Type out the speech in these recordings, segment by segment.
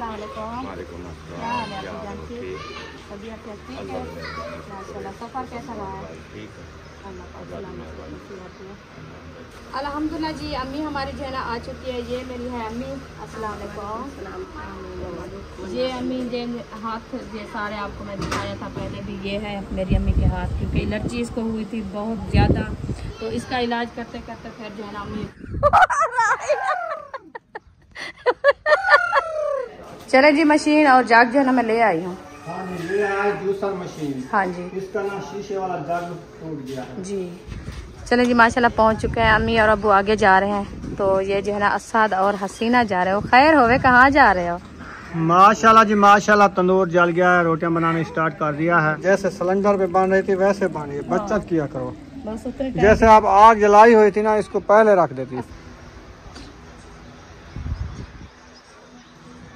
अस्सलाम वालेकुम। क्या हाल है आपकी जान की? तबीयत ठीक है माशाल्लाह। सफ़र कैसा रहा है? अल्हम्दुलिल्लाह जी। अम्मी हमारी जो है ना आ चुकी है। ये मेरी है अम्मी। अस्सलाम वालेकुम। ये अम्मी ये हाथ ये सारे आपको मैं दिखाया था पहले भी। ये है मेरी अम्मी के हाथ, क्योंकि एलर्जी इसको हुई थी बहुत ज़्यादा, तो इसका इलाज करते करते फिर जो है ना अम्मी चले जी मशीन और जग जो है ना मैं ले आई हूँ। हाँ जी, ये है जूसर मशीन। हाँ जी, इसका ना शीशे वाला जग टूट गया है जी। चले जी माशाल्लाह पहुँच चुके हैं। अम्मी और अब्बू आगे जा रहे हैं, तो ये जो है ना असद और हसीना जा रहे हो। खैर होवे, कहाँ जा रहे हो? माशाल्लाह जी माशाल्लाह। तंदूर जल गया है, रोटियां बनाने स्टार्ट कर दिया है। जैसे सिलेंडर पे बन रही थी वैसे बन रही है। बचत किया करो, बस उतने जैसे आप आग जलाई हुई थी ना, इसको पहले रख देती।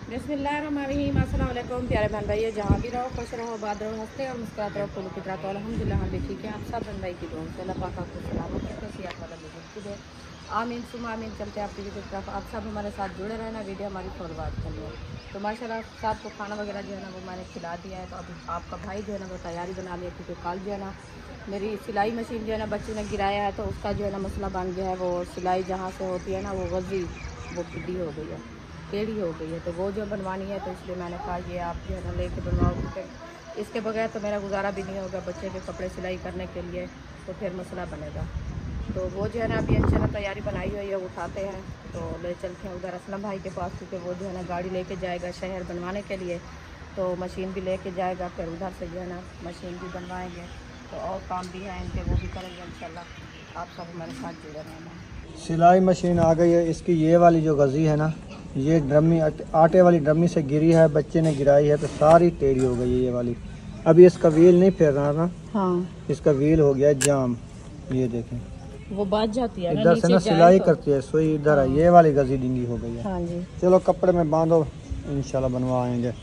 बिस्मिल्लाहिर्रहमानिर्रहीम। अस्सलाम वालेकुम प्यारे बहन भाई, जहाँ भी रहो खुश रहो, बात रहो, हंसते और मुस्कुराते रहो, फूलों की तरह। तो अल्हम्दुलिल्लाह हम भी ठीक है। आप सब बहन भाई की दुआ से अल्लाह पाक आपको सलामत रखे, सेहत वाला बुजुर्ग दे। आमीन सुमा आमीन। चलते हैं आपकी वीडियो की तरफ। आप सब हमारे साथ जुड़े रहना, वीडियो हमारी फॉरवर्ड करनी है। तो माशाल्लाह साथ को खाना वगैरह जो है ना वो मैंने खिला दिया है। तो अभी आपका भाई जो है ना वो तैयारी बना लिया, क्योंकि कल जो है ना मेरी सिलाई मशीन जो है ना बच्चे ने गिराया है, तो उसका जो है ना मसला बन गया है। वो सिलाई जहाँ से होती है ना वो गज़ी वो टिड्डी हो गई है, टेढ़ी हो गई है, तो वो जो बनवानी है। तो इसलिए मैंने कहा ये आप जो है ना लेके बनवाओ, क्योंकि इसके बगैर तो मेरा गुजारा भी नहीं होगा बच्चे के कपड़े सिलाई करने के लिए, तो फिर मसला बनेगा। तो वो जो है ना अभी इंशाल्लाह तैयारी बनाई हुई है, उठाते हैं तो ले चलते हैं उधर असलम भाई के पास, क्योंकि वो जो है ना गाड़ी लेके जाएगा शहर बनवाने के लिए, तो मशीन भी लेके जाएगा। फिर उधर से जो है ना मशीन भी बनवाएंगे, तो और काम भी है इनके, वो भी करेंगे इंशाल्लाह। आप सब हमारे साथ जुड़े रहना। सिलाई मशीन आ गई है। इसकी ये वाली जो गज़ी है ना, ये ड्रमी आटे वाली ड्रमी से गिरी है, बच्चे ने गिराई है, तो सारी टेढ़ी हो गई है ये वाली। अभी इसका व्हील नहीं फिर रहा ना। हाँ, इसका व्हील हो गया है जाम। ये देखें, वो बात जाती है इधर से ना सिलाई करती है सुई इधर है। ये वाली गज़ी डिंगी हो गई है। हाँ जी। चलो कपड़े में बांधो, इंशाल्लाह बनवाएंगे।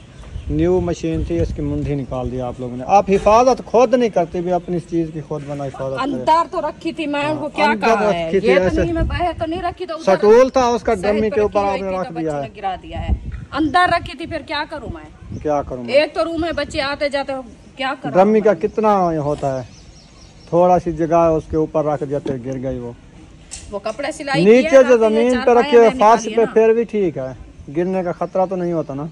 न्यू मशीन थी, इसकी मुंडी निकाल दिया आप लोगों ने। आप हिफाजत खुद नहीं करते भी, अपनी चीज की खुद बना हिफाजत। अंदर तो रखी थी मैं, उनको क्या कहा है? ये तो नहीं, मैं बाहर तो नहीं रखी, तो सटोल था उसका ड्रमी के ऊपर आपने रख दिया है, गिरा दिया है। अंदर रखी थी, फिर क्या करूं मैं? क्या करूं? एक तो रूम है, बच्चे आते जाते, क्या करूं? ड्रमी का कितना होता है, थोड़ा सी जगह है उसके ऊपर रख दिया, फिर गिर गई वो कपड़े सिलाई नीचे जो जमीन पे रखे हुए फर्श पे, फिर भी ठीक है, गिरने का खतरा तो नहीं होता ना।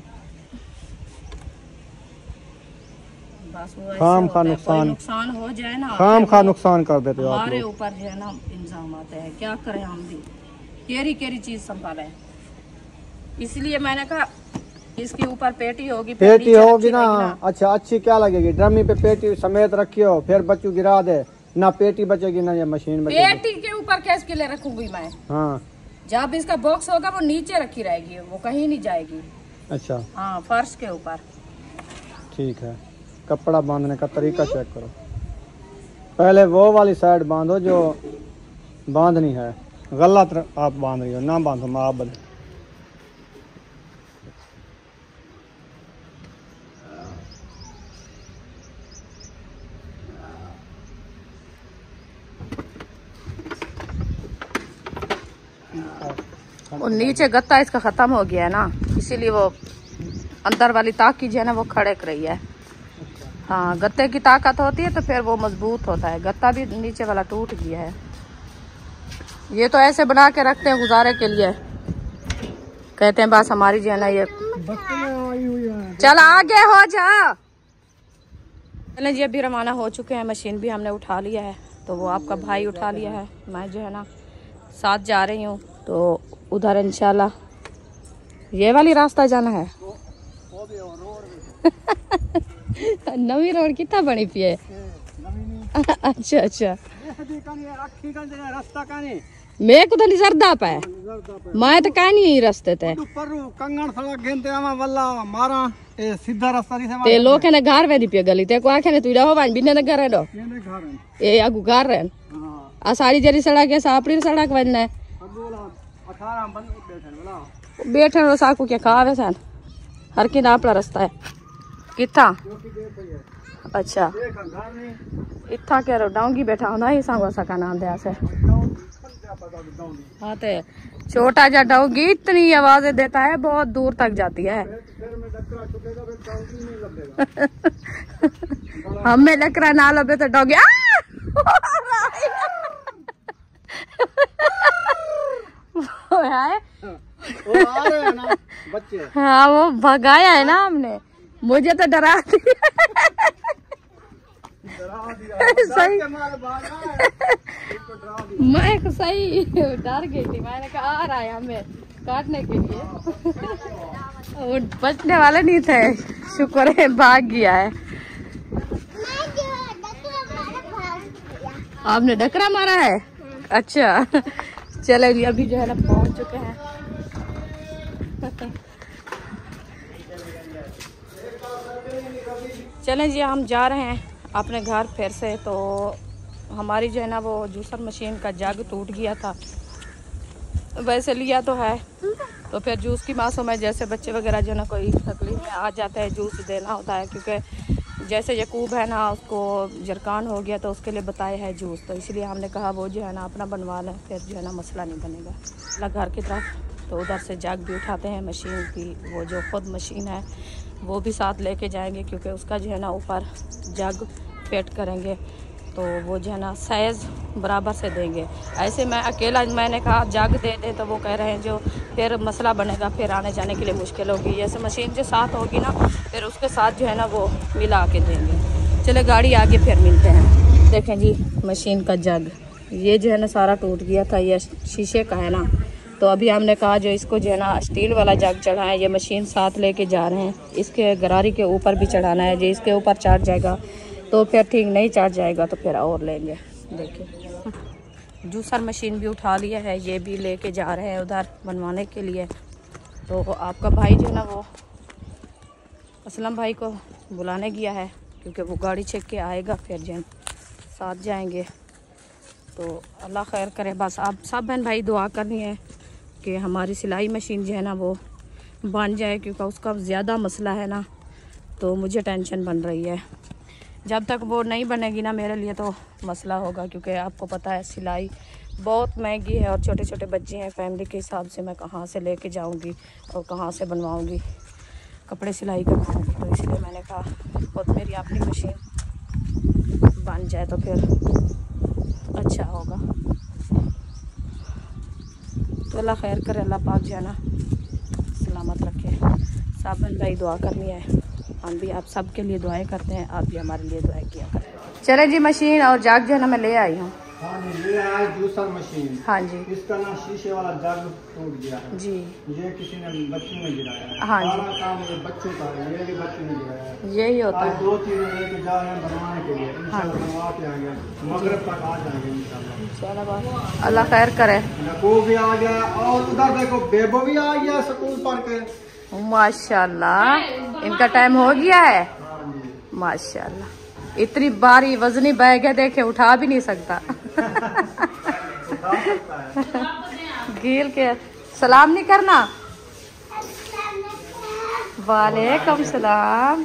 खाम खा नुकसान हो जाए ना, खाम खा नुकसान कर देते हो आप हमारे लोग। ऊपर जो है ना इंजाम आते हैं, क्या करें हम भी, केरी चीज संभाले। इसलिए मैंने कहा इसके ऊपर पेटी होगी ना। अच्छा अच्छी क्या लगेगी? ड्रमी पे पेटी समेत रखी हो, फिर बच्चों गिरा दे ना, पेटी बचेगी ना ये मशीन बचेगी। पेटी के ऊपर कैसे के लिए रखूंगी मैं? हाँ, जब इसका बॉक्स होगा वो नीचे रखी रहेगी, वो कहीं नहीं जाएगी। अच्छा हाँ, फर्श के ऊपर। ठीक है, कपड़ा बांधने का तरीका चेक करो। पहले वो वाली साइड बांधो जो बांधनी है, गलत आप बांध रही हो, ना बांधो। मैं आप बदल वो नीचे गत्ता इसका खत्म हो गया है ना, इसीलिए वो अंदर वाली ताकि जो है ना वो खड़क रही है। हाँ, गत्ते की ताकत होती है तो फिर वो मजबूत होता है। गत्ता भी नीचे वाला टूट गया है। ये तो ऐसे बना के रखते हैं गुजारे के लिए, कहते हैं बस हमारी जो है ना ये चल आगे हो जा। चलें जी, अभी रवाना हो चुके हैं। मशीन भी हमने उठा लिया है, तो वो आपका भाई उठा लिया है, मैं जो है ना साथ जा रही हूँ। तो उधर इंशाल्लाह ये वाली रास्ता जाना है। नवी रोड कितना बनी पी है। अच्छा मैं को तो जरदा पे मैं तो कहीं नहीं रास्ते ते कंगन सड़क गेंदे आमा वल्ला मारा ए सीधा रास्ता नहीं ते लोग ने घर वेदी पे गली ते को आखे ने तू रहो वान बिने ने घर दो ए आगू घर रहन। आ सारी जरी सड़क है, सापड़ी सड़क वने बैठन रो साकू के खावे सन हर की आपला रास्ता है किथा। अच्छा इतना कह रहा डाउंगी बैठा होना ही सांगो सका नाम दे से। हाँ ते छोटा जा डाउंगी इतनी आवाजें देता है, बहुत दूर तक जाती है। हमें लकड़ा ना लगे तो डॉगी बच्चे। हाँ वो भगाया है ना हमने, मुझे तो डरा दिया। सही मैं सही डर गई थी, मैंने कहा आ रहा है हमें काटने के लिए। वो बचने वाले नहीं थे, शुक्र है भाग गया है। आपने डकरा मारा है? अच्छा चले जी, अभी जो है ना पहुंच चुके हैं। चलें जी, हम जा रहे हैं अपने घर फिर से। तो हमारी जो है ना वो जूसर मशीन का जग टूट गया था, वैसे लिया तो है, तो फिर जूस की मासों में जैसे बच्चे वगैरह जो ना कोई तकलीफ में आ जाता है, जूस देना होता है। क्योंकि जैसे यकूब है ना उसको जरकान हो गया तो उसके लिए बताया है जूस, तो इसलिए हमने कहा वो जो है ना अपना बनवा लें, फिर जो है ना मसला नहीं बनेगा। अलग घर की तरफ तो उधर से जग भी उठाते हैं, मशीन की वो जो ख़ुद मशीन है वो भी साथ लेके जाएंगे, क्योंकि उसका जो है ना ऊपर जग फिट करेंगे तो वो जो है ना साइज़ बराबर से देंगे। ऐसे मैं अकेला मैंने कहा जग दे दें तो वो कह रहे हैं जो फिर मसला बनेगा, फिर आने जाने के लिए मुश्किल होगी। जैसे मशीन जो साथ होगी ना फिर उसके साथ जो है ना वो मिला के देंगे। चले गाड़ी आगे फिर मिलते हैं। देखें जी मशीन का जग ये जो है ना सारा टूट गया था, ये शीशे का है ना, तो अभी हमने कहा जो इसको जो है ना स्टील वाला जग चढ़ाएं। ये मशीन साथ लेके जा रहे हैं, इसके गरारी के ऊपर भी चढ़ाना है। जो इसके ऊपर चढ़ जाएगा तो फिर ठीक, नहीं चढ़ जाएगा तो फिर और लेंगे। देखिए जूसर मशीन भी उठा लिया है, ये भी लेके जा रहे हैं उधर बनवाने के लिए। तो आपका भाई जो है ना वो असलम भाई को बुलाने गया है, क्योंकि वो गाड़ी चेक के आएगा, फिर जो साथ जाएंगे। तो अल्लाह खैर करे, बस आप सब बहन भाई दुआ करनी है कि हमारी सिलाई मशीन जो है ना वो बन जाए, क्योंकि उसका ज़्यादा मसला है ना, तो मुझे टेंशन बन रही है। जब तक वो नहीं बनेगी ना मेरे लिए तो मसला होगा, क्योंकि आपको पता है सिलाई बहुत महंगी है और छोटे छोटे बच्चे हैं। फैमिली के हिसाब से मैं कहाँ से लेके जाऊँगी और कहाँ से बनवाऊँगी, कपड़े सिलाई करवाऊँगी। तो इसलिए मैंने कहा खुद मेरी अपनी मशीन बन जाए तो फिर अच्छा होगा। तो अल्लाह खैर करे, अल्लाह पाक जो है ना सलामत रखे। सब भाई दुआ करनी है, हम भी आप सब के लिए दुआएं करते हैं, आप भी हमारे लिए दुआएं किया करें। चले जी मशीन और जग जो है ना मैं ले आई हूँ। हाँ जी, ये है जूसर मशीन। हाँ जी, इसका ना शीशे वाला जग टूट गया है जी, ये किसी ने बच्चों ने गिराया है। हाँ जी, सारा काम ये बच्चों का है, ये भी बच्चों ने गिराया है। यही होता है। 2 चीजें लेके जा रहे हैं बनवाने के लिए, इंशाल्लाह बनवा के आएंगे, मगरिब तक आ जाएंगे इंशाल्लाह। अल्लाह खैर करे। नकू भी आ गया और उधर देखो बेबो भी आ गया स्कूल पढ़ के, माशाल्लाह इनका टाइम हो गया है। माशाल्लाह इतनी भारी वजनी बैग है, देखे उठा भी नहीं सकता। गिल के सलाम नहीं करना। वालेकुम सलाम।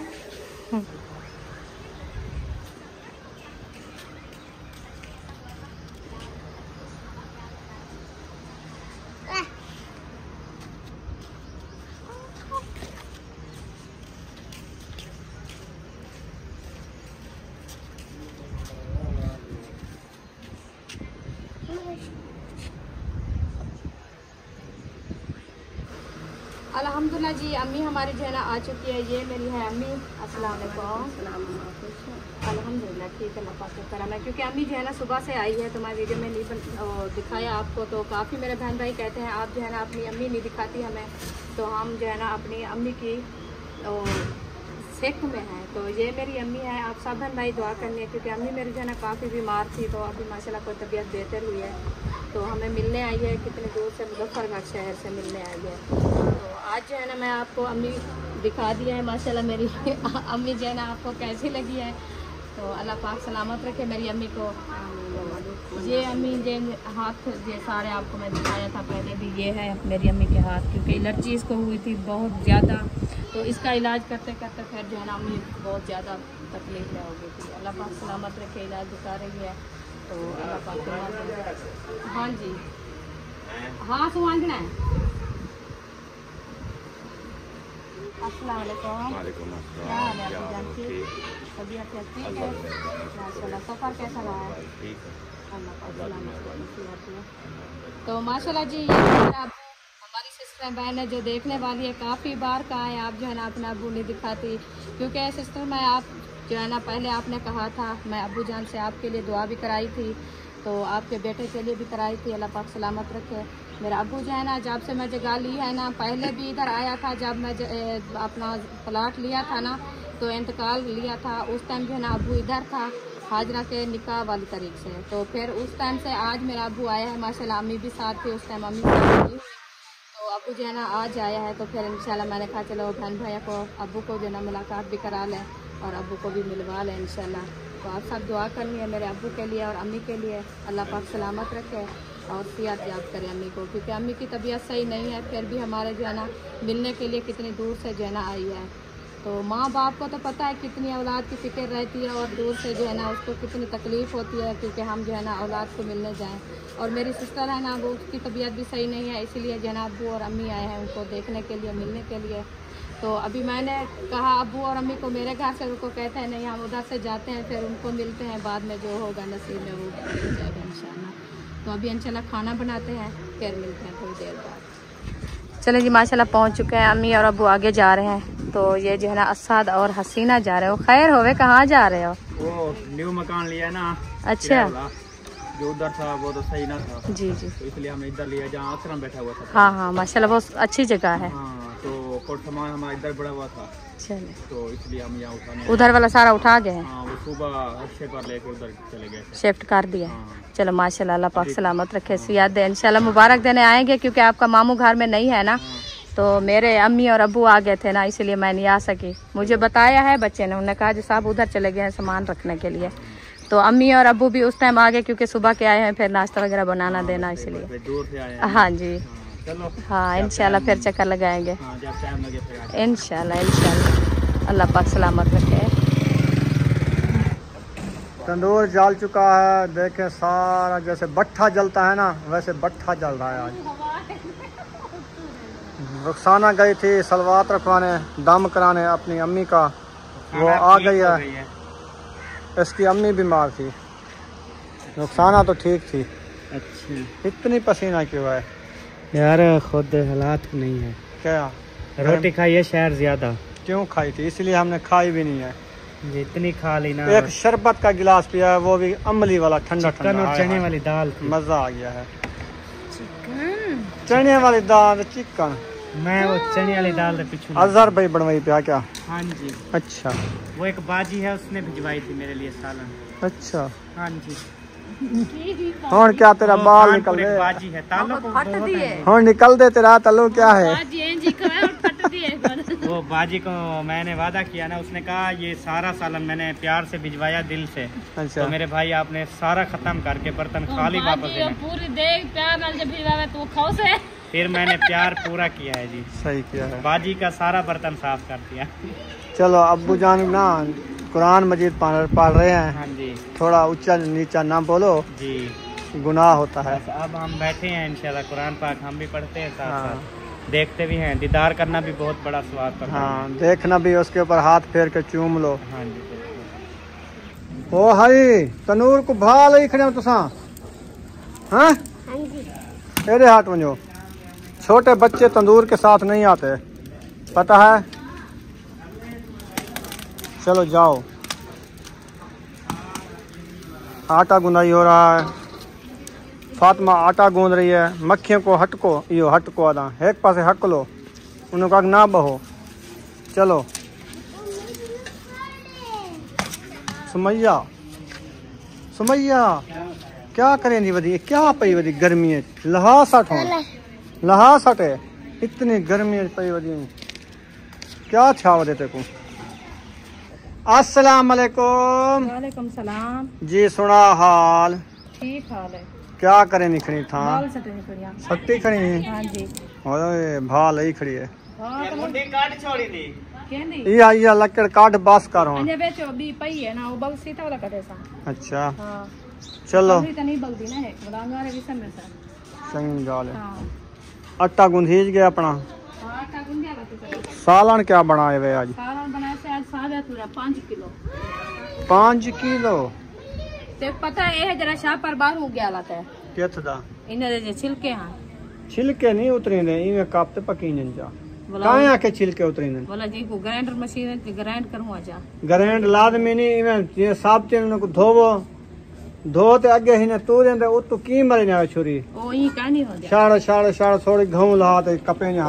अल्हम्दुलिल्लाह जी अम्मी हमारी जो है ना आ चुकी है। ये मेरी है अम्मी। अस्सलाम वालेकुम। अल्हम्दुलिल्लाह ठीक है, अल्लाह पाक का करम है। क्योंकि अम्मी जो है ना सुबह से आई है तो मैं वीडियो में नहीं दिखाया आपको, तो काफ़ी मेरे बहन भाई कहते हैं आप जो है ना अपनी अम्मी नहीं दिखाती हमें, तो हम जो है ना अपनी अम्मी की सिख में हैं। तो ये मेरी अम्मी है, आप सब बहन भाई दुआ करनी है, क्योंकि अम्मी मेरी जो है ना काफ़ी बीमार थी, तो अभी माशाल्लाह कोई तबीयत बेहतर हुई है, तो हमें मिलने आई है। कितने दूर से, मुजफ्फरगढ़ शहर से मिलने आई है। तो आज जो है ना मैं आपको अम्मी दिखा दिया है। माशाल्लाह मेरी अम्मी जो है ना आपको कैसी लगी है, तो अल्लाह पाक सलामत रखे मेरी अम्मी को। ये अम्मी जे हाथ ये सारे आपको मैं दिखाया था पहले भी, ये है मेरी अम्मी के हाथ, क्योंकि एलर्जी इसको हुई थी बहुत ज़्यादा, तो इसका इलाज करते करते फिर जो है ना अम्मी बहुत ज़्यादा तकलीफ में हो गई थी। अल्लाह पाक सलामत रखे, इलाज दिखा रही है, तो अल्लाह पाक। हाँ जी, हाँ सुहांजना है। अस्सलाम वालेकुम। वालेकुम क्या हाल है आपकी जान की? तबीयत कैसी है? माशाल्लाह सफ़र कैसा रहा है? ठीक है। अल्लाह पाक सलामत रखे। तो माशाल्लाह जी ये हमारी सिस्टर बहन है जो देखने वाली है, काफ़ी बार कहा है आप जो है ना अपना अबू नहीं दिखाती, क्योंकि सिस्टर मैं आप जो है ना पहले आपने कहा था, मैं अबू जान से आपके लिए दुआ भी कराई थी, तो आपके बेटे के लिए भी कराई थी, अल्लाह पाक सलामत रखे। मेरा अबू जो है ना जब से मैं जगह ली है ना, पहले भी इधर आया था जब मैं अपना प्लाट लिया था ना, तो इंतकाल लिया था उस टाइम जो है ना अबू इधर था हाजरा के निकाह वाली तारीख से, तो फिर उस टाइम से आज मेरा अबू आया है माशाल्लाह। अम्मी भी साथ थी उस टाइम, अम्मी साथ थी, तो अबू जो है ना आज आया है, तो फिर इंशाल्लाह मैंने कहा चलो बहन भैया को अबू को जो है ना मुलाकात भी करा लें और अबू को भी मिलवा लें इंशाल्लाह। तो आप सब दुआ करनी है मेरे अबू के लिए और अम्मी के लिए, अल्लाह पाक सलामत रखे और सेहत याब करे अम्मी को, क्योंकि अम्मी की तबीयत सही नहीं है, फिर भी हमारे जो है ना मिलने के लिए कितनी दूर से जो है ना आई है। तो माँ बाप को तो पता है कितनी औलाद की फ़िक्र रहती है और दूर से जो है ना उसको कितनी तकलीफ़ होती है, क्योंकि हम जो है ना औलाद को मिलने जाएं। और मेरी सिस्टर है ना वो उसकी तबीयत भी सही नहीं है, इसीलिए जो है ना अबू और अम्मी आए हैं उनको देखने के लिए, मिलने के लिए। तो अभी मैंने कहा अबू और अम्मी को मेरे घर से, उनको कहते हैं नहीं हम उधर से जाते हैं, फिर उनको मिलते हैं, बाद में जो होगा नसीब में वो हो जाएगा इंशाल्लाह। तो अभी इंशाल्लाह खाना बनाते हैं, फिर मिलते हैं थोड़ी देर बाद। चले जी माशाल्लाह पहुंच चुके हैं, अम्मी और अबू आगे जा रहे हैं। तो ये जो है ना असद और हसीना जा रहे हो। खैर होवे कहाँ जा रहे हो? वो न्यू मकान लिया ना। अच्छा, जो उधर था वो तो सही ना था। जी जी, तो इसलिए हमने इधर लिया जहाँ आश्रम बैठा हुआ था। हाँ हाँ माशाल्लाह वो अच्छी जगह है। हाँ, तो कोट सामान हमारा इधर बड़ा हुआ था, चले तो इसलिए हम यहाँ उठाने उधर वाला सारा उठा गए हैं, हाँ, वो सुबह अच्छे पर लेके उधर चले गए थे। शिफ्ट कर दिया। हाँ। चलो माशाल्लाह अल्लाह पाक सलामत रखे, सियाद दे इंशाल्लाह। मुबारक देने आएंगे क्योंकि आपका मामू घर में नहीं है ना, तो मेरे अम्मी और अबू आ गए थे ना, इसलिए मैं नहीं आ सकी। मुझे बताया है बच्चे ने, उन्होंने कहा जी साहब उधर चले गए हैं सामान रखने के लिए, तो अम्मी और अबू भी उस टाइम आ गए क्योंकि सुबह के आए हैं, फिर नाश्ता वगैरह बनाना देना, इसलिए दूर से आए हैं। हाँ जी, चलो हाँ इंशाल्लाह फिर चक्कर लगाएंगे हाँ, जब टाइम लगे फिर आ जाएंगे। इंशाल्लाह इंशाल्लाह। अल्लाह पाक सलामत रखे। तंदूर जल चुका है, देखें सारा जैसे भट्ठा जलता है ना वैसे भट्ठा जल रहा है आज। रुखसाना गई थी सलवात रखवाने, दम कराने अपनी अम्मी का, वो आ गई है। इसकी अम्मी बीमार थी, रुखसाना तो ठीक थी। अच्छा, इतनी पसीना क्यों है यार खुद हालात नहीं है। क्या रोटी खाई है शहर ज्यादा। क्यों खाई थी? इसलिए हमने खाई भी नहीं है, जितनी खा ली ना। एक शरबत का गिलास पिया है, वो भी अमली वाला ठंडा ठंडा। और चने वाली दाल थी। मजा आ गया है। चने वाली दाल चिकन, मैं वो चने वाली दाल पीछू अजहर भाई बनवाई पिया क्या? हाँ जी, अच्छा वो एक बाजी है उसने भिजवाई थी मेरे लिए सालन। अच्छा, हाँ जी, और क्या तेरा बाल निकल एक दे, बाजी है तालो को बहुत है। और निकल दे तेरा तलो क्या है? वो बाजी को मैंने वादा किया ना, उसने कहा ये सारा सालन मैंने प्यार से भिजवाया दिल से। अच्छा, तो मेरे भाई आपने सारा खत्म करके बर्तन खाली वापस देना। पूरी देख प्यार नाल जब भिजवावे तो खाओ से। फिर मैंने प्यार पूरा किया है जी, सही किया है। बाजी का सारा बर्तन साफ कर दिया। चलो अब्बू जान ना कुरान मजीद पढ़ रहे हैं, हाँ जी, थोड़ा ऊंचा नीचा ना बोलो, जी गुनाह होता है। बस अब हम बैठे हैं इंशाल्लाह, कुरान पाक हम भी पढ़ते हैं साथ हाँ। साथ, देखते भी हैं। दीदार करना भी बहुत बड़ा स्वाद पर। हाँ, देखना भी, उसके ऊपर हाथ फेर के चूम लो। हाँ जी, ओ हाई तनूर को भाल ही खड़े तुसा, हाँ तेरे हाथ वञो। छोटे बच्चे तंदूर के साथ नहीं आते, पता है। चलो जाओ, आटा गुंदाई हो रहा है, फातिमा आटा गूंद रही है। मक्खियों को हटको, यो हटको आदा एक पासे हक लो, उन्होंने कहा ना बहो। चलो सुमैया, सुमैया क्या करें जी वधी, क्या पई वधी गर्मी है, लहा सट हो लहा सटे, इतनी गर्मी है पई वधी, क्या छाव देते को। अस्सलाम वालेकुम। वालेकुम सलाम। जी सुना हाल? ठीक हाल है। क्या करें निखड़ी था? बाल सटने पड़िया। सट्टी खड़ी है? हाँ जी। ओए भाल ही खड़ी है। हाँ तो मुंडी काट छोड़ी थी। केंदी ये लकड़ काट बास कर हो। अंजे बेचो भी पई है ना, वो बल सीता वाला कटे सा। अच्छा हाँ चलो, अभी तो नहीं बलदी ना है, बलांगारे भी समय सा। सही गाल है। हाँ आटा गुंधीज गया अपना। हाँ आटा गुंदिया बात सालन क्या बनाए हुए आज? सालन बनाए से आज सादा तुरा 5 किलो। 5 किलो ते पता है जरा शाह पर बाहर हो गया लाता है केतदा इन्हें जे छिलके हां छिलके नहीं उतरे ने इमे काप ते पकी नहीं जा काहे आके छिलके उतरे ने बोला जी को ग्राइंडर मशीन है ग्राइंड करूं आजा ग्राइंड लाद में नहीं इमे ये साफ तेल को धोवो धो ते अगे ही ने तोरे दे ओ तो की मरे ना छुरी ओ ई कानी हो जा शाड़ शाड़ शाड़ थोड़ी घऊं ला ते कपे ने ओ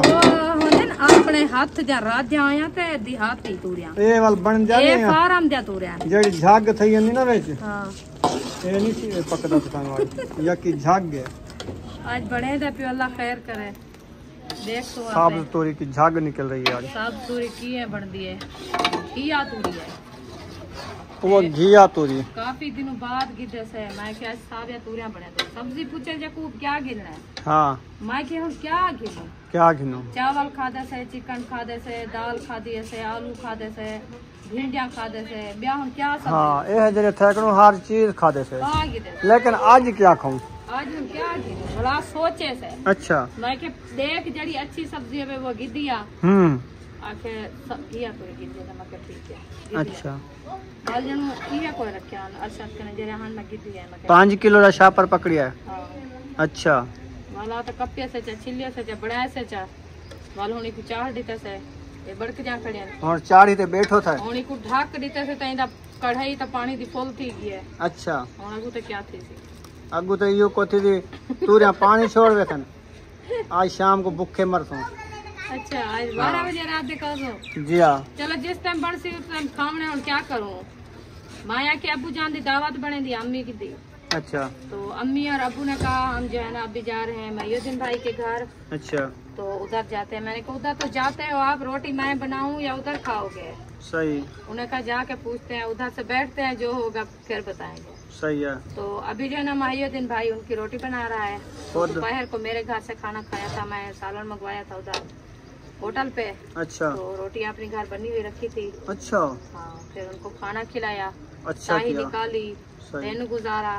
होने अपने हाथ जा राजा आया ते देहाती तूरिया ए वाल बन जाने ए फार्म जा तूरिया जेडी झाग थई जंदी ना विच हां ए नहीं सी पकदा दुकान वाली या की झाग है आज बड़े दे पे अल्लाह खैर करे देख तो साब तोरी की झाग निकल रही है आज साब तूरी की है बन दी है किया तूरी है वो घिया तोरी काफी दिनों बाद गिदे से मैं क्या साबिया तूरियां बने तो सब्जी पूछे जे को क्या गिनना है हाँ मैं के हम क्या गिनूं क्या गिनो चावल खादे से चिकन खादे से दाल खादी से आलू खादे से भिंडियां खादे से ब्याह हम क्या सब हाँ ए जरे थकनो हर चीज खादे से खा गिदे लेकिन आज क्या खाऊं आज हम क्या गिनूं बड़ा सोचे से अच्छा मैं के देख जड़ी अच्छी सब्जी है वो गिदिया आके किया तो गिदे ना मके ठीक है अच्छा बाल जन किया कोई रखया अरशद कने जरे हां में गिदी है मके 5 किलो रा शापर पकड़िया है हां अच्छा वाला तो कपिया से छिलिया से बड़ा से चा वाल होनी को चाह देते से ये बड़क जा खड़े और चाड़ी ते बैठो था होनी को ढाक देते से तइंदा कढ़ाई त पानी दी फुल थी गई है अच्छा होना को तो क्या थी सी अगु तो यो कोथी दी तूरिया पानी छोड़ वेखन आज शाम को भूखे मरसो अच्छा आज 12 बजे रात देखो तो जी हां चलो जिस टाइम बन सी उस टाइम खामने और क्या करूं माया के अब्बू जान दी दावत बने दी अम्मी की दी अच्छा तो अम्मी और अब्बू ने कहा हम जो है ना अभी जा रहे हैं मयूद्दीन भाई के घर अच्छा तो उधर जाते हैं मैंने कहा उधर तो जाते हो आप रोटी मैं बनाऊं या उधर खाओगे सही उन्हें कहा जाके पूछते हैं उधर से बैठते हैं जो होगा फिर बताएंगे सही है तो अभी जो है ना मयूद्दीन भाई उनकी रोटी बना रहा है तो दोपहर को मेरे घर से खाना खाया था मैं सालन मंगवाया था उधर होटल पे अच्छा तो रोटी अपने घर बनी हुई रखी थी अच्छा हाँ फिर उनको खाना खिलाया अच्छा शाही किया निकाली सही दिन गुजारा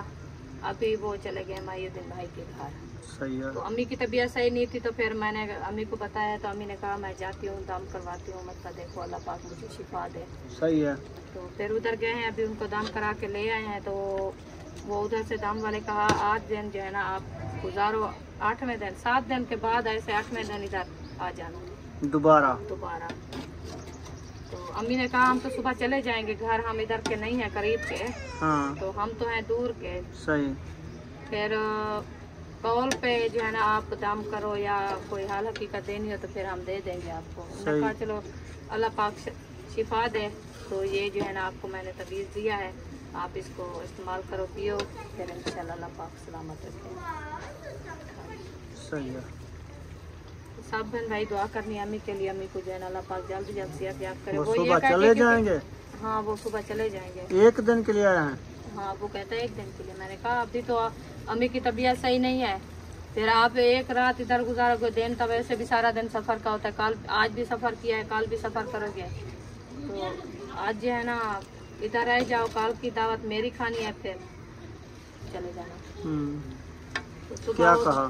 अभी वो चले गए मयूद्दीन भाई के घर सही है तो अम्मी की तबीयत सही नहीं थी तो फिर मैंने अम्मी को बताया तो अम्मी ने कहा मैं जाती हूँ दम करवाती हूँ मतलब देखो अल्लाह पाक मुझे शिफा दे सही है तो फिर उधर गए हैं अभी उनको दम करा के ले आए हैं तो वो उधर से दम वाले कहा 8 दिन जो है ना आप गुजारो 8वें दिन 7 दिन के बाद ऐसे 8वें दिन इधर आ जाना दोबारा तो अम्मी ने कहा हम तो सुबह चले जाएंगे घर हम इधर के नहीं है करीब के हाँ तो हम तो हैं दूर के सही फिर कॉल पे जो है ना आप दम करो या कोई हाल हकीकत देनी हो तो फिर हम दे देंगे आपको उन्होंने कहा चलो अल्लाह पाक शिफा दे तो ये जो है ना आपको मैंने तबीज़ दिया है आप इसको इस्तेमाल करो पियो फिर इंशाल्लाह अल्लाह पाक सलामत रखे सही है सब बहन भाई दुआ करनी है अम्मी के लिए अम्मी को जो है ना अल्लाह पाक जल्द जल्द सेहत याब करे वो वो सुबह ये कहते चले हैं कि जाएंगे हाँ वो सुबह चले जाएंगे एक दिन के लिए आए हैं हाँ वो कहता है 1 दिन के लिए मैंने कहा अभी तो अम्मी की तबीयत सही नहीं है फिर आप एक रात इधर गुजारोगे दिन तो वैसे भी सारा दिन सफ़र का होता है कल आज भी सफ़र किया है कल भी सफ़र करोगे तो आज जो है ना इधर रह जाओ कल की दावत मेरी खानी है फिर चले जाना तो क्या सुबह कहा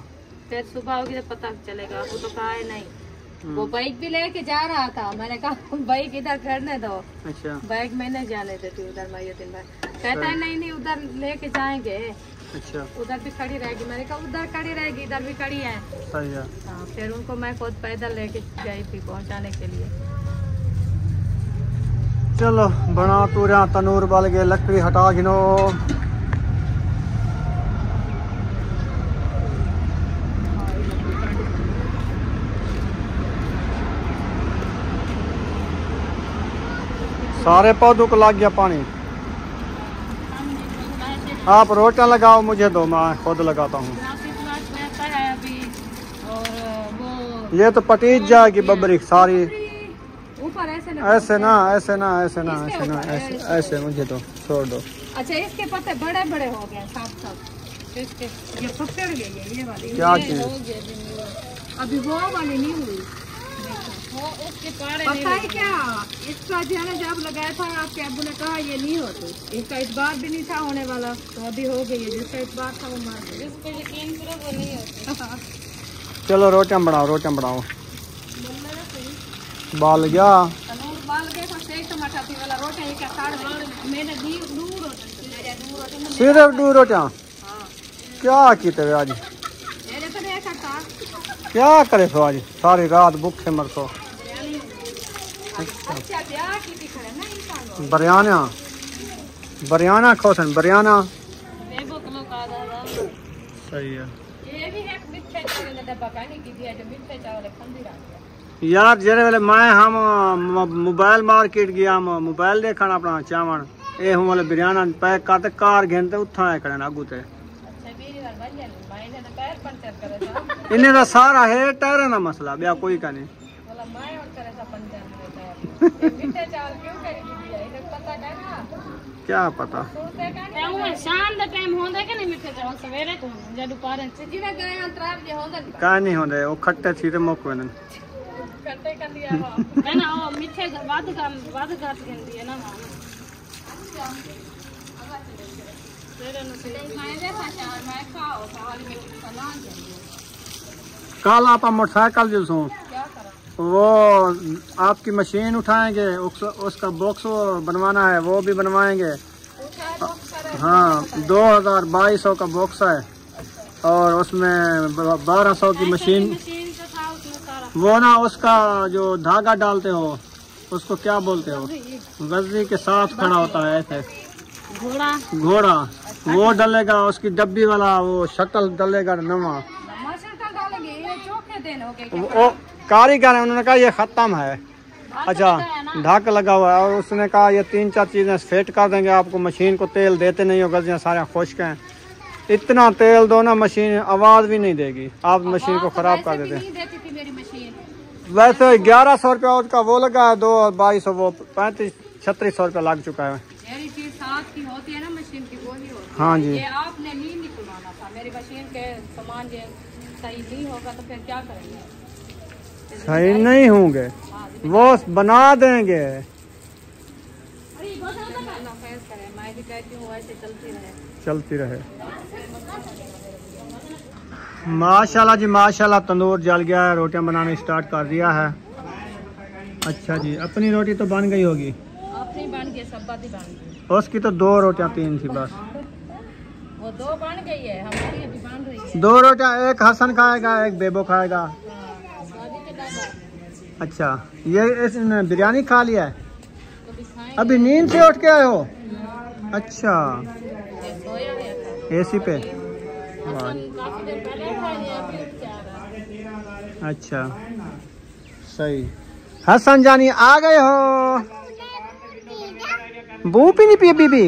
फिर सुबह होगी तो पता चलेगा वो तो कहा है नहीं वो बाइक भी लेके जा रहा था मैंने कहा बाइक इधर खड़ने दो अच्छा बाइक में नहीं जाने देती उधर मयूद्दीन भाई कहता है नहीं उधर लेके जाएंगे अच्छा उधर भी खड़ी रहेगी मैंने कहा उधर खड़ी रहेगी इधर भी खड़ी है सही है हाँ फिर उनको मैं खुद पैदल लेके गई थी पहुंचाने के लिए चलो बना तूरिया तनूर बल गए लकड़ी हटा गिनो सारे पौधों को लग गया पानी आप रोटियां लगाओ मुझे दो मैं खुद लगाता हूँ ये तो पटीज जाएगी बबरी सारी ऊपर ऐसे ना ऐसे ना ऐसे ना ऐसे ना ऐसे ऐसे मुझे दो छोड़ दो अच्छा इसके पत्ते बड़े बड़े हो गए साफ इसके ये पकड़ गए ये वाली क्या ये चीज? हो गए अभी वो वाली नहीं हुई वो उसके पारे पता है क्या इसका जो है ना जब लगाया था आपके अब्बू ने कहा ये नहीं होती इसका इतबार भी नहीं था होने वाला तो अभी हो गई है जिसका इतबार था वो मार गया इसको यकीन करो वो नहीं होती चलो रोटियां बनाओ बाल गया तनूर बाल के तो सेक टमाटर थी वाला रोटी है क्या साड़ मैंने दी दूर रोटी सिर्फ 2 रोटियां। हां क्या कीते वे आज? मेरे तो नहीं खाता क्या करे सो आज सारी रात भूखे मर सो। अच्छा क्या की खड़े ना इंसान बरियाना बरियाना खोसन बरियाना बेबो किलो का दादा सही है ये भी है मिठे चावल का डब्बा पानी की दिया जो मिठे चावल खंदी रहा यार जरे वाले मैं हम मोबाइल मार्केट गया हम मोबाइल देखना अपना चावल ए हम वाले बिरयाना पैक करते कार घेनते उठा है खड़े आगू ते अच्छा मेरी बार बन जाए मैंने तो पैर पंचर करे था इन्हें का सारा है टायर ना मसला ब्या कोई का नहीं बोला मैं और करे था पंचर में पैर मिठे चावल क्यों करी दिया इधर पता है ना क्या पता सुनते का नहीं शाम दा टाइम होंदा कि नहीं मिठे चावल सवेरे को या दोपहर से जिवे गए अंतराल जे होंदा का नहीं होंदे वो खट्टे छीटे मोको ने करते कर दिया है ना वो मिठे वाद घाट गंदी है ना अच्छा तेरे न से मैं देखा चावल मैं खाओ चावल में सलाद है कल आप मोटरसाइकिल जो सो क्या करा वो आपकी मशीन उठाएंगे उसका बॉक्स बनवाना है वो भी बनवाएंगे। हाँ 2200 का बॉक्स है और उसमें 1200 की मशीन वो ना उसका जो धागा डालते हो उसको क्या बोलते हो गज्जी के साथ खड़ा होता है ऐसे घोड़ा वो डलेगा उसकी डब्बी वाला वो शटल डलेगा नवा वो कारीगर है उन्होंने कहा ये खत्म है। अच्छा ढक लगा हुआ है और उसने कहा ये 3-4 चीजें फिट कर देंगे आपको मशीन को तेल देते नहीं हो गजियाँ सारे खुश्क हैं इतना तेल दो ना मशीन आवाज भी नहीं देगी आप मशीन को खराब कर देते हैं। वैसे 1100 रुपया उसका वो लगा है 2200 वो 35-3600 रुपया लग चुका है। की होती है ना मशीन की वो नहीं होती हाँ जी ये आपने नहीं निकलवाना था मेरी मशीन के सामान ये सही नहीं होगा तो फिर क्या करेंगे सही नहीं होंगे वो बना देंगे। मैं भी कहती हूँ ऐसे चलती रहे माशाल्लाह जी माशाल्लाह तंदूर जल गया है रोटियां बनाने स्टार्ट कर दिया है। अच्छा जी अपनी रोटी तो बन गई होगी अपनी बन गई सब बात ही बन गई उसकी तो 2 रोटियां 3 थी बस वो 2 बन गई है हमारी अभी बन रही है 2 रोटियां एक हसन खाएगा एक बेबो खाएगा। अच्छा ये इसने बिरयानी खा लिया है अभी नींद से उठ के आए हो? अच्छा एसी पे अच्छा सही हसन जानी आ गए हो बू भी नहीं पी बीबी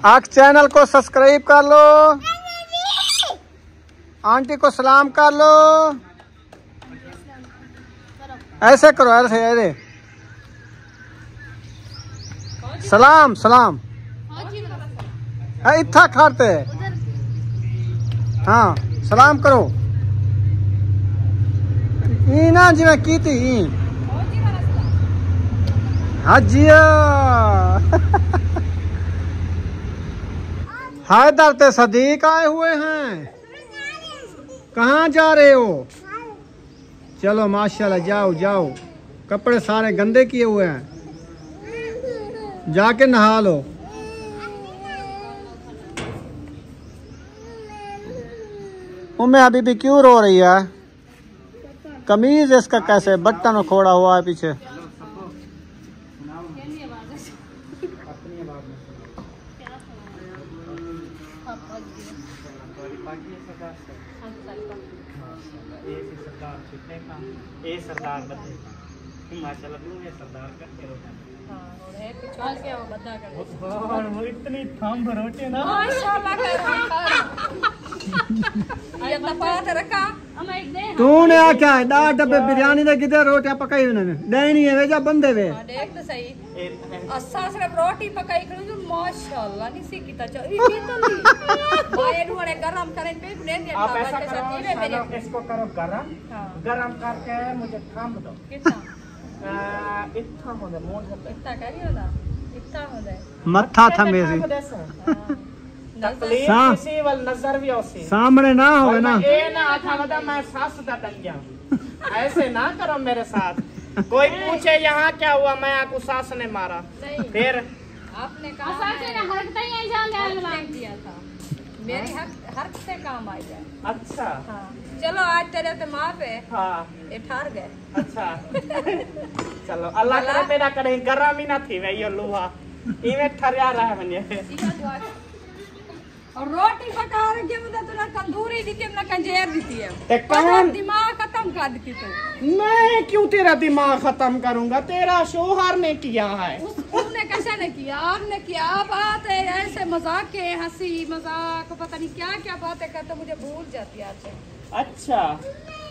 आख चैनल को सब्सक्राइब कर लो आंटी को सलाम कर लो ऐसे करो ऐसे ऐसे सलाम सलाम इतना खाते हाँ सलाम करो ना जी मैं की थी हाँ जिया हैदर ते सदीक आए हुए हैं कहाँ जा रहे हो? चलो माशाल्लाह जाओ जाओ कपड़े सारे गंदे किए हुए हैं जाके नहा लो। उम्मे अभी भी क्यों रो रही है? कमीज इसका कैसे बटन खोड़ा हुआ है पीछे। सरदार माशाल्लाह सरदार का वो इतनी थम रोटी ना तूने आख्या है 10 डब्बे बिरयानी दे किते रोटियां पकाई उन्होंने देनी है वेजा बंदे वे देख तो सही असा सिर्फ रोटी पकाई करू माशाल्लाह नहीं सी कीता चाहिए तो नहीं बाहर वाले गरम करें पे ने दिया आप ऐसा करो इसको करो गरम करके मुझे थाम दो कितना इतना हो जाए मोड़ इतना करियो ना इतना हो जाए मत्था थमे सी तकलीफ किसी वल नजर भी होसी सामने ना होवे ना ए ना आखा वदा मैं सास दा टक गया ऐसे ना करो मेरे साथ। कोई पूछे यहाँ क्या हुआ, मैं आपको सास ने मारा, फिर आपने कहा किया था मेरी हर से काम आ जाए। अच्छा हाँ। चलो आज तेरे तो माफ है। हाँ ये ठार गए। अच्छा चलो अल्लाह करे तेरा करे गरम ही ना थी मैं ये लोहा इवें ठरिया रहा है मने। और रोटी पका रही मुझे तुला तंदूरी दी के ना कंजेर दी है। ते कौन दिमाग खत्म कर दी तू। मैं क्यों तेरा दिमाग खत्म करूंगा, तेरा शोहर ने किया है। उसने कैसे ने किया, आपने किया। बात है ऐसे मजाक के, हंसी मजाक पता नहीं क्या क्या बातें करते, मुझे भूल जाती है आज। अच्छा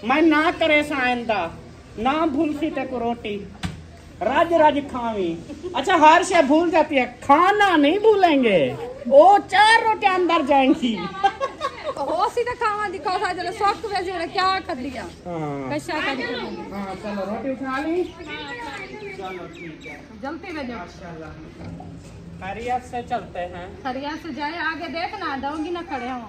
मैं ना करे आइंदा ना भूलती ते को रोटी राज राज खावी। अच्छा हर शे भूल जाती है, खाना नहीं भूलेंगे। वो 4 रोटी अंदर जाएंगी। हो सीधा खावा दिखाओ था जरा सॉफ्ट वैसे ने क्या कर लिया। हाँ कैसा कर दिया। हाँ चलो रोटी उठा ली। चलो ठीक है जल्दी में जाओ। खैरियत से चलते हैं। खरिया से जाए आगे देखना दऊंगी ना खड़े हो।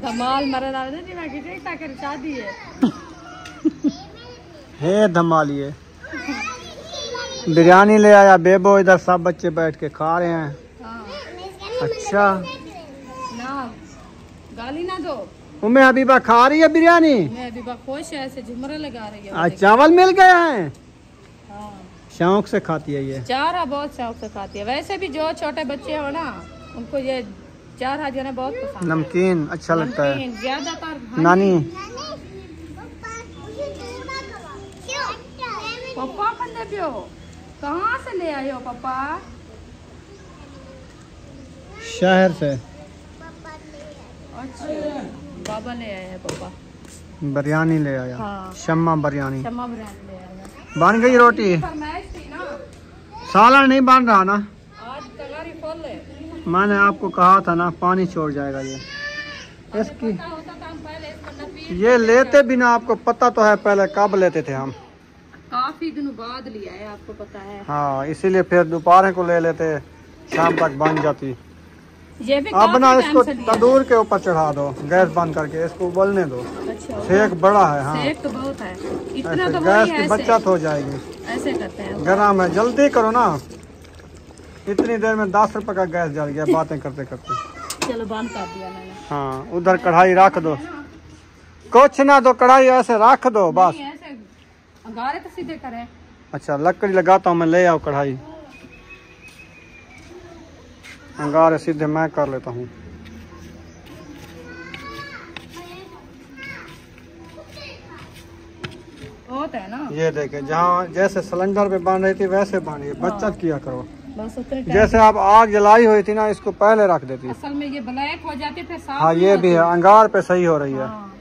धमाल मरे दादा जी मैं किसी ताकर शादी है धमालिए। बिरयानी ले आया बेबो, इधर सब बच्चे बैठ के खा रहे हैं। हाँ। अच्छा ना गाली ना दो। उम्मे हबीबा खा रही है बिरयानी। मैं अभी खुश है ऐसे झुमरे लगा रही है। आज चावल मिल गया है। हाँ। शौक से खाती है ये। चारा बहुत शौक से खाती है। वैसे भी जो छोटे बच्चे हो ना उनको ये चारा जो है बहुत पसंद है। नमकीन अच्छा लगता है ज्यादातर। नानी पापा कंदे पियो कहाँ से ले आए हो पापा? शहर से। अच्छा बाबा ले आए हैं पापा। बिरयानी ले आया। हाँ। शम्मा बिरयानी शम्मा बिरयानी ले आया। बन गई रोटी। फरमाइश थी ना। सालन नहीं बन रहा ना, आज तगारी फुल है। मैंने आपको कहा था ना पानी छोड़ जाएगा ये। इसकी पता होता तो हम पहले इसको नपी ये लेते बिना आपको पता तो है पहले कब लेते थे हम। काफी दिनों बाद लिया है आपको पता है। हाँ इसीलिए फिर दोपहर को ले लेते, शाम तक बन जाती। ये भी अब ना काफी इसको टाइम से लिया। तंदूर के ऊपर चढ़ा दो, गैस बंद करके इसको उबलने दो। अच्छा सेक बड़ा है। हाँ सेक तो बहुत है। इतना ऐसे तो गैस वही की है बचत हो जाएगी। ऐसे करते हैं। गरम है, जल्दी करो ना। इतनी देर में 10 रुपए का गैस जल गया बातें करते करते। चलो बंद कर दिया मैंने। हाँ उधर कढ़ाई रख दो, कुछ ना दो कढ़ाई ऐसे रख दो बस। नहीं, ऐसे अंगारे तो सीधे करें। अच्छा लकड़ी लगाता हूँ मैं, ले आओ कढ़ाई। अंगारे सीधे मैं कर लेता हूँ। होता है ना। ये देखे जहाँ जैसे सिलेंडर पे बन रही थी वैसे बन रही है। बचत किया करो। बस उतने टाइम। जैसे आप आग जलाई हुई थी ना, इसको पहले रख देती। असल में ये ब्लैक हो जाती फिर साफ हाँ नहीं ये भी है, होती। अंगार पे सही हो रही है। हाँ।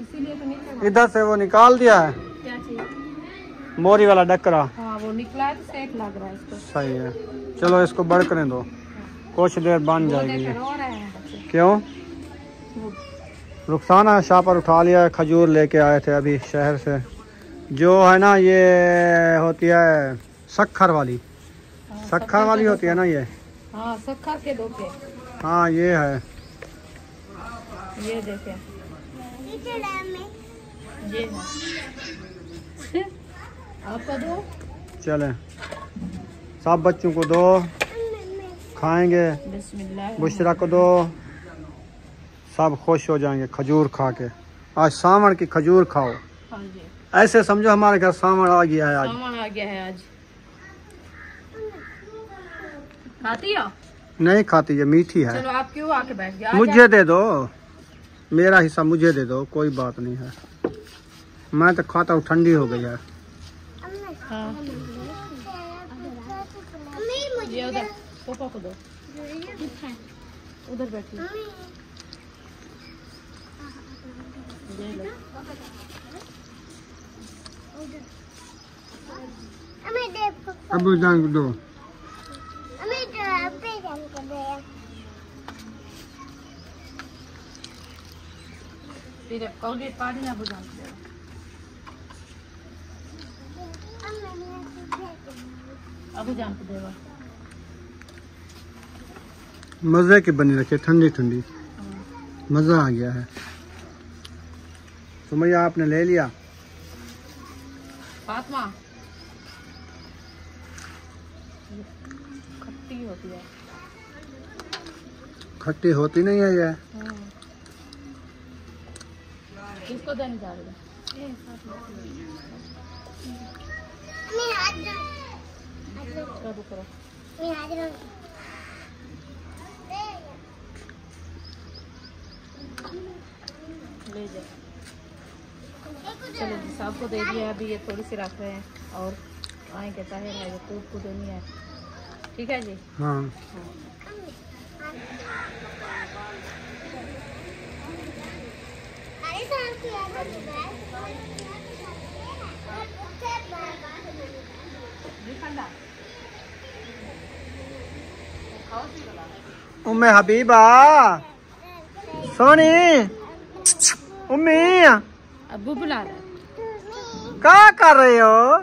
इसीलिए तो नहीं इधर से वो निकाल दिया है क्या चीज। मोरी वाला डकरा। हाँ वो निकला है तो सेक लग रहा है इसको। सही है, चलो इसको बड़कने दो, कुछ देर बन वो जाएगी देख ये। रो रहे हैं बच्चे। क्यों? वो रुखसाना शाह पर उठा लिया है, खजूर लेके आए थे अभी शहर से। जो है ना ये होती है शक्कर वाली। हाँ, शक्कर वाली होती है ना ये। हाँ शक्कर के धोखे। हाँ ये है। ये देखे ये है। आपका दो। चले सब बच्चों को दो, खाएंगे। बिस्मिल्लाह। बुशरा को दो, सब खुश हो जाएंगे खजूर खा के। आज सावन की खजूर खाओ। हाँ जी। ऐसे समझो हमारे घर सावन आ गया है आज। सामान आ गया है आज। खाती हो? नहीं खाती, ये मीठी है। चलो आप क्यों आके बैठ गए? मुझे दे दो, मेरा हिस्सा मुझे दे दो, कोई बात नहीं है। मैं तो खाता हूँ, ठंडी हो गई है। हाँ। ये उधर पापा को दो। उधर बैठिए। ये लो। अबू जान को दो। फिर कहोगे पानी ना बुझा दे। अबू जान को देवा। मजे की बनी रखी, ठंडी ठंडी। मज़ा आ गया है। सुमैया आपने ले लिया? फातिमा खट्टी होती है। खट्टी होती नहीं है ये। किसको देने जा रही है? ले जा। चलो जी सबको दे दिया है। अभी ये थोड़ी सी रख रहे हैं और आए कहता है कूद को देनी है। ठीक है जी। हाँ उम्मे हबीबा सोनी उम्मी अब्बू बुला रहा है। क्या कर रहे हो?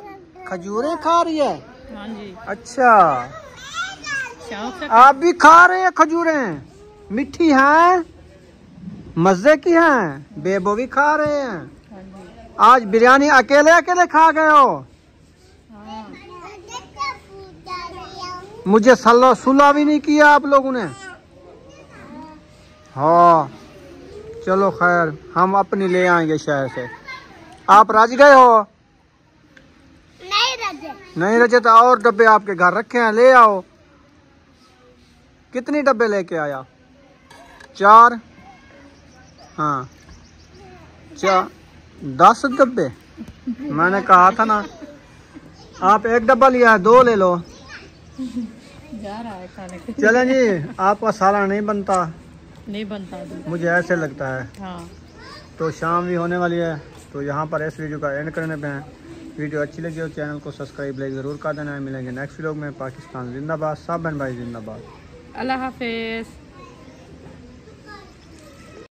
खजूरें खा रही है? हाँ जी। अच्छा शौक से आप भी खा रहे हैं खजूरें? मीठी हैं, मजे की हैं, बेबो भी खा रहे हैं। हाँ जी। आज बिरयानी अकेले अकेले खा गए हो? हाँ। मुझे सुला भी नहीं किया आप लोगों ने। हाँ चलो खैर, हम अपनी ले आएंगे शहर से। आप राज गए हो? नहीं रजे तो और डब्बे आपके घर रखे हैं, ले आओ। कितनी डब्बे लेके आया? 4? हाँ 10 डब्बे। मैंने कहा था ना, आप एक डब्बा लिया है, 2 ले लो। जा रहा है खाने के। चलें जी, आपका सालन नहीं बनता। नहीं बनता अभी। मुझे ऐसे लगता है। हाँ। तो शाम भी होने वाली है, तो यहाँ पर इस वीडियो का एंड करने पे हैं। वीडियो अच्छी लगी हो चैनल को सब्सक्राइब लाइक ज़रूर कर देना है। मिलेंगे नेक्स्ट व्लॉग में। पाकिस्तान जिंदाबाद, सब बहन भाई जिंदाबाद। अल्लाह हाफिज़।